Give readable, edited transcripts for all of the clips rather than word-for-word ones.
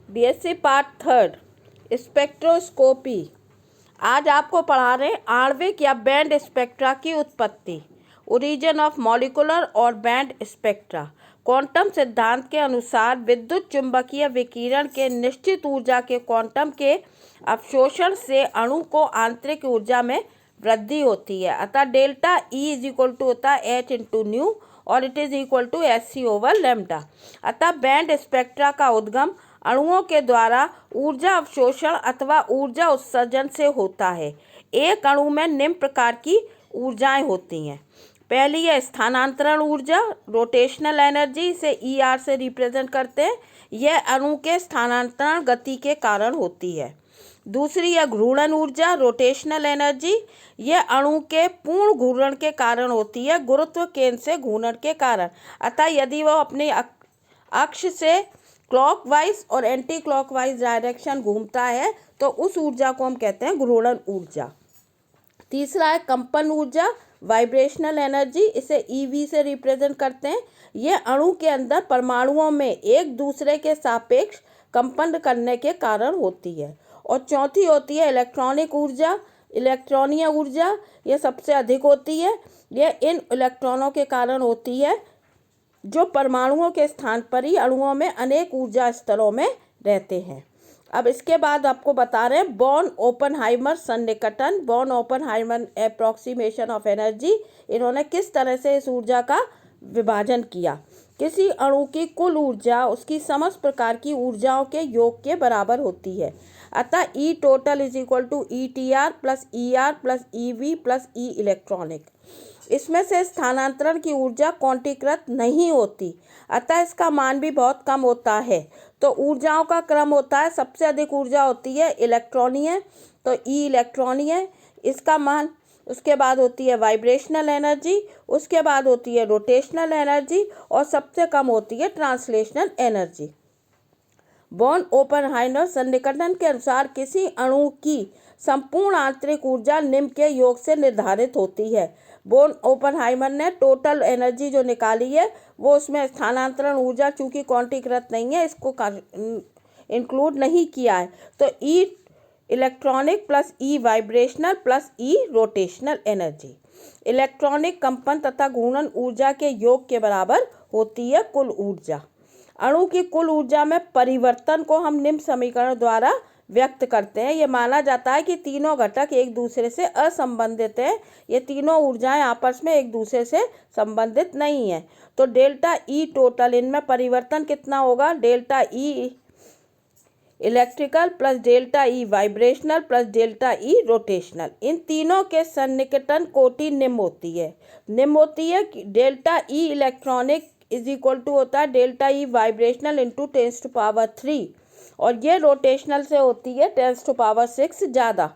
BSc part third spectroscopy. आज आपको पढ़ा रहे हैं आणविक या बैंड स्पेक्ट्रा की उत्पत्ति, ओरिजिन ऑफ मॉलिक्यूलर और बैंड स्पेक्ट्रा। क्वांटम सिद्धांत के अनुसार विद्युत चुंबकीय विकिरण के निश्चित ऊर्जा के क्वांटम के अवशोषण से अणु को आंतरिक ऊर्जा में वृद्धि होती है। अतः delta E is equal to होता है एच इंटू न्यू और it is equal to H C over lambda. अतः बैंड स्पेक्ट्रा का उद्गम अणुओं के द्वारा ऊर्जा अवशोषण अथवा ऊर्जा उत्सर्जन से होता है। एक अणु में निम्न प्रकार की ऊर्जाएं होती हैं। पहली है स्थानांतरण ऊर्जा, रोटेशनल एनर्जी, इसे ई आर से रिप्रेजेंट करते हैं। यह अणु के स्थानांतरण गति के कारण होती है। दूसरी है घूर्णन ऊर्जा, रोटेशनल एनर्जी, यह अणु के पूर्ण घूर्णन के कारण होती है, गुरुत्व केंद्र से घूर्णन के कारण। अतः यदि वह अपने अक्ष से क्लॉकवाइज और एंटी क्लॉकवाइज डायरेक्शन घूमता है तो उस ऊर्जा को हम कहते हैं घूर्णन ऊर्जा। तीसरा है कंपन ऊर्जा, वाइब्रेशनल एनर्जी, इसे ईवी से रिप्रेजेंट करते हैं। यह अणु के अंदर परमाणुओं में एक दूसरे के सापेक्ष कंपन करने के कारण होती है। और चौथी होती है इलेक्ट्रॉनिक ऊर्जा, इलेक्ट्रॉनीय ऊर्जा, यह सबसे अधिक होती है। यह इन इलेक्ट्रॉनों के कारण होती है जो परमाणुओं के स्थान पर ही अणुओं में अनेक ऊर्जा स्तरों में रहते हैं। अब इसके बाद आपको बता रहे हैं बॉर्न ओपनहाइमर सन्निकटन, born Oppenheimer approximation of energy. इन्होंने किस तरह से इस ऊर्जा का विभाजन किया। किसी अणु की कुल ऊर्जा उसकी समस्त प्रकार की ऊर्जाओं के योग के बराबर होती है। अतः E total is equal to E T R plus E R plus E V plus E electronic. इसमें से स्थानांतरण की ऊर्जा क्वांटीकृत नहीं होती, अतः इसका मान भी बहुत कम होता है। तो ऊर्जाओं का क्रम होता है, सबसे अधिक ऊर्जा होती है इलेक्ट्रॉनीय, तो ई इलेक्ट्रॉनीय, इसका मान। उसके बाद होती है वाइब्रेशनल एनर्जी, उसके बाद होती है रोटेशनल एनर्जी और सबसे कम होती है ट्रांसलेशनल एनर्जी। बॉर्न ओपनहाइमर सन्निकटन के अनुसार किसी अणु की संपूर्ण आंतरिक ऊर्जा निम्न के योग से निर्धारित होती है। बॉर्न ओपनहाइमर ने टोटल एनर्जी जो निकाली है वो उसमें स्थानांतरण ऊर्जा चूंकि क्वांटीकृत नहीं है इसको इंक्लूड नहीं किया है। तो ई इलेक्ट्रॉनिक प्लस ई वाइब्रेशनल प्लस ई रोटेशनल एनर्जी इलेक्ट्रॉनिक कंपन तथा घूर्णन ऊर्जा के योग के बराबर होती है कुल ऊर्जा। अणु की कुल ऊर्जा में परिवर्तन को हम निम्न समीकरण द्वारा व्यक्त करते हैं। ये माना जाता है कि तीनों घटक एक दूसरे से असंबंधित हैं, ये तीनों ऊर्जाएं आपस में एक दूसरे से संबंधित नहीं है। तो डेल्टा ई टोटल, इनमें परिवर्तन कितना होगा, delta E electrical plus delta E vibrational plus delta E rotational, इन तीनों के सन्निकटन कोटि निम्न होती है कि delta E electronic is equal to होता है डेल्टा ई वाइब्रेशनल इंटू 10⁻³ और ये रोटेशनल से होती है 10⁻6 ज़्यादा।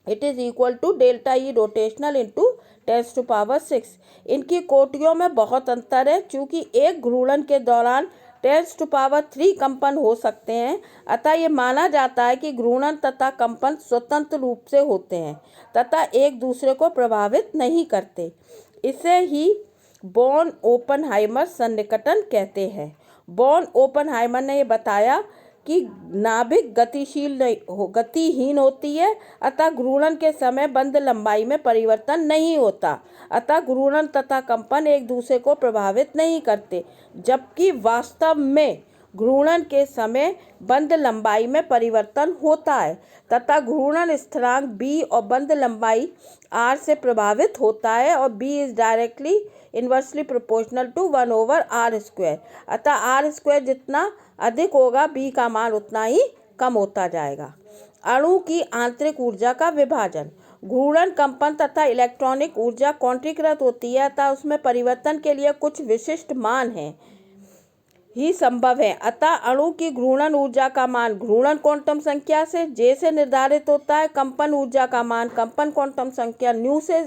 It is equal to delta E rotational into 10⁻6। इनकी कोटियों में बहुत अंतर है, चूँकि एक घूर्णन के दौरान 10⁻³ कंपन हो सकते हैं। अतः ये माना जाता है कि घूर्णन तथा कंपन स्वतंत्र रूप से होते हैं तथा एक दूसरे को प्रभावित नहीं करते। इसे ही बॉर्न ओपनहाइमर सन्निकटन कहते हैं। बॉर्न ओपनहाइमर ने यह बताया कि नाभिक गतिहीन होती है, अतः घूर्णन के समय बंध लंबाई में परिवर्तन नहीं होता, अतः घूर्णन तथा कंपन एक दूसरे को प्रभावित नहीं करते, जबकि वास्तव में घूर्णन के समय बंध लंबाई में परिवर्तन होता है तथा घूर्णन स्थिरांक b और बंध लंबाई r से प्रभावित होता है और b is directly inversely proportional to 1/r²। अतः r² जितना अधिक होगा b का मान उतना ही कम होता जाएगा। अणु की आंतरिक ऊर्जा का विभाजन, घूर्णन कंपन तथा इलेक्ट्रॉनिक ऊर्जा क्वांटीकृत होती है, अतः उसमें परिवर्तन के लिए कुछ विशिष्ट मान हैं ही संभव है। अतः अणु की घूर्णन ऊर्जा का मान घूर्णन क्वांटम संख्या से J से निर्धारित होता है, कंपन ऊर्जा का मान कंपन क्वांटम संख्या न्यू से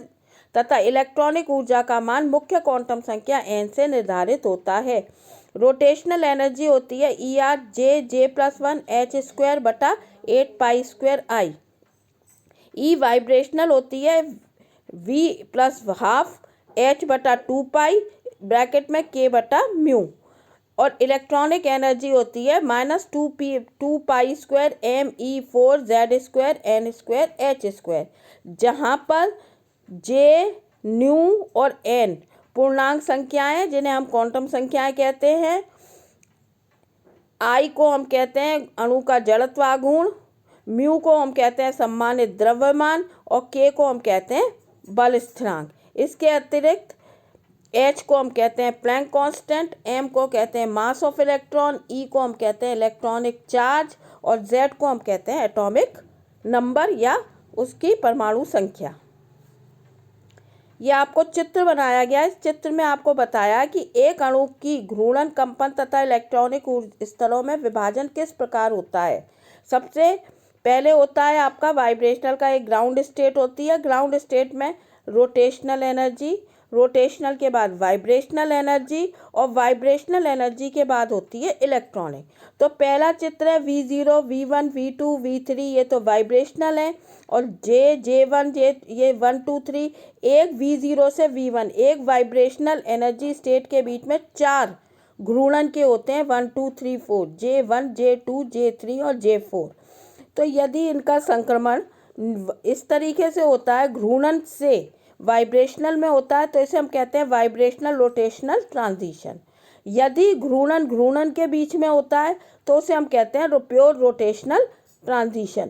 तथा इलेक्ट्रॉनिक ऊर्जा का मान मुख्य क्वांटम संख्या n से निर्धारित होता है। रोटेशनल एनर्जी होती है ER J+1 h²/8π²I। ई वाइब्रेशनल होती है V+½ h/2π (K/μ) और इलेक्ट्रॉनिक एनर्जी होती है -2π2me4z2n2h², जहाँ पर जे, न्यू और एन पूर्णांक संख्याएं जिन्हें हम क्वांटम संख्याएं कहते हैं। आई को हम कहते हैं अणु का जड़त्व आघूर्ण, म्यू को हम कहते हैं सम्मानित द्रव्यमान और के को हम कहते हैं बल स्थिरांक। इसके अतिरिक्त एच को हम कहते हैं प्लैंक कांस्टेंट, एम को कहते हैं मास ऑफ इलेक्ट्रॉन, ई को हम कहते हैं इलेक्ट्रॉनिक चार्ज और जेड को हम कहते हैं एटॉमिक नंबर या उसकी परमाणु संख्या। यह आपको चित्र बनाया गया है। इस चित्र में आपको बताया कि एक अणु की घूर्णन, कंपन तथा इलेक्ट्रॉनिक स्तरों में विभाजन किस प्रकार होता है। सबसे पहले होता है आपका वाइब्रेशनल का एक ग्राउंड स्टेट होती है। ग्राउंड स्टेट में रोटेशनल एनर्जी, रोटेशनल के बाद वाइब्रेशनल एनर्जी और वाइब्रेशनल एनर्जी के बाद होती है इलेक्ट्रॉनिक। तो पहला चित्र है V0, V1, V2, V3, ये तो वाइब्रेशनल है और J1 ये 1 2 3 एक V0 से V1 एक वाइब्रेशनल एनर्जी स्टेट के बीच में 4 घूर्णन के होते हैं 1 2 3 4 J1 J2 J3 और J4। तो यदि इनका संक्रमण इस तरीके से होता है, घूर्णन से वाइब्रेशनल में होता है, तो इसे हम कहते हैं वाइब्रेशनल रोटेशनल ट्रांजिशन। यदि घूर्णन के बीच में होता है तो उसे हम कहते हैं प्योर रोटेशनल ट्रांजिशन।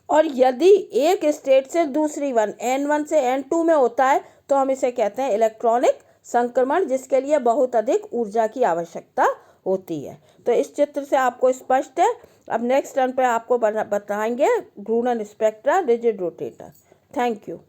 और यदि एक स्टेट से दूसरी N1 से N2 में होता है तो हम इसे कहते हैं इलेक्ट्रॉनिक संक्रमण, जिसके लिए बहुत अधिक ऊर्जा की आवश्यकता होती है। तो इस चित्र से आपको स्पष्ट है। अब नेक्स्ट टर्न पे आपको बताएंगे घूर्णन spectra, rigid rotator. Thank you.